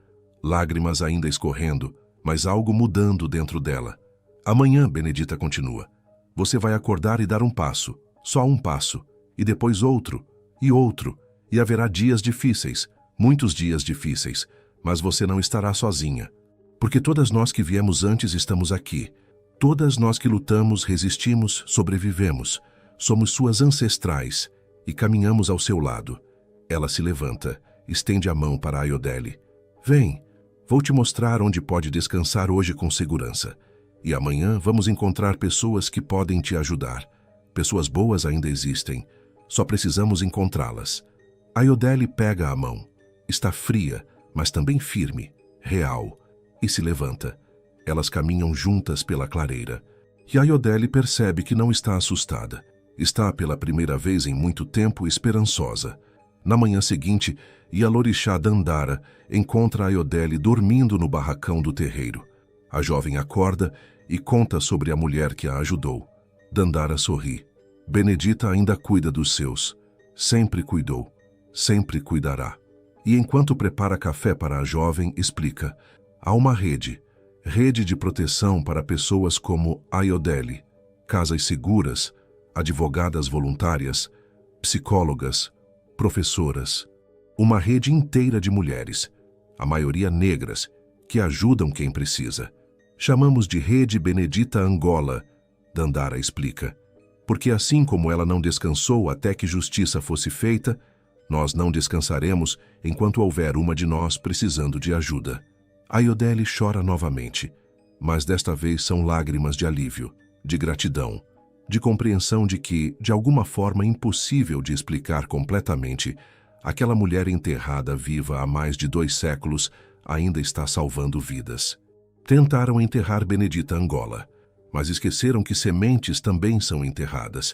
Lágrimas ainda escorrendo, mas algo mudando dentro dela. Amanhã, Benedita continua. Você vai acordar e dar um passo. Só um passo, e depois outro, e haverá dias difíceis, muitos dias difíceis, mas você não estará sozinha. Porque todas nós que viemos antes estamos aqui. Todas nós que lutamos, resistimos, sobrevivemos. Somos suas ancestrais e caminhamos ao seu lado. Ela se levanta, estende a mão para Ayodele. Vem, vou te mostrar onde pode descansar hoje com segurança. E amanhã vamos encontrar pessoas que podem te ajudar. Pessoas boas ainda existem. Só precisamos encontrá-las. Ayodele pega a mão. Está fria, mas também firme, real, e se levanta. Elas caminham juntas pela clareira. E Ayodele percebe que não está assustada. Está pela primeira vez em muito tempo esperançosa. Na manhã seguinte, Ialorixá Dandara encontra Ayodele dormindo no barracão do terreiro. A jovem acorda e conta sobre a mulher que a ajudou. Dandara sorri. Benedita ainda cuida dos seus. Sempre cuidou. Sempre cuidará. E enquanto prepara café para a jovem, explica. Há uma rede. rede de proteção para pessoas como Ayodele, casas seguras, advogadas voluntárias, psicólogas, professoras. Uma rede inteira de mulheres, a maioria negras, que ajudam quem precisa. Chamamos de Rede Benedita Angola, Dandara explica, porque assim como ela não descansou até que justiça fosse feita, nós não descansaremos enquanto houver uma de nós precisando de ajuda. Ayodele chora novamente, mas desta vez são lágrimas de alívio, de gratidão, de compreensão de que, de alguma forma impossível de explicar completamente, aquela mulher enterrada viva há mais de 2 séculos ainda está salvando vidas. Tentaram enterrar Benedita Angola, mas esqueceram que sementes também são enterradas,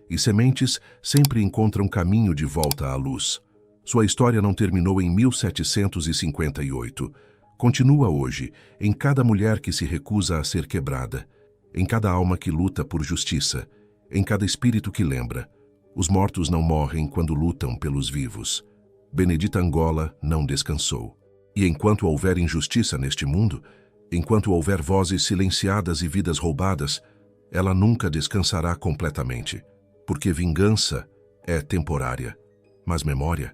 e sementes sempre encontram caminho de volta à luz. Sua história não terminou em 1758. Continua hoje, em cada mulher que se recusa a ser quebrada, em cada alma que luta por justiça, em cada espírito que lembra. Os mortos não morrem quando lutam pelos vivos. Benedita Angola não descansou. E enquanto houver injustiça neste mundo, enquanto houver vozes silenciadas e vidas roubadas, ela nunca descansará completamente, porque vingança é temporária, mas memória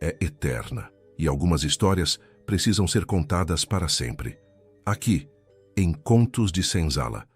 é eterna. E algumas histórias precisam ser contadas para sempre. Aqui, em Contos de Senzala.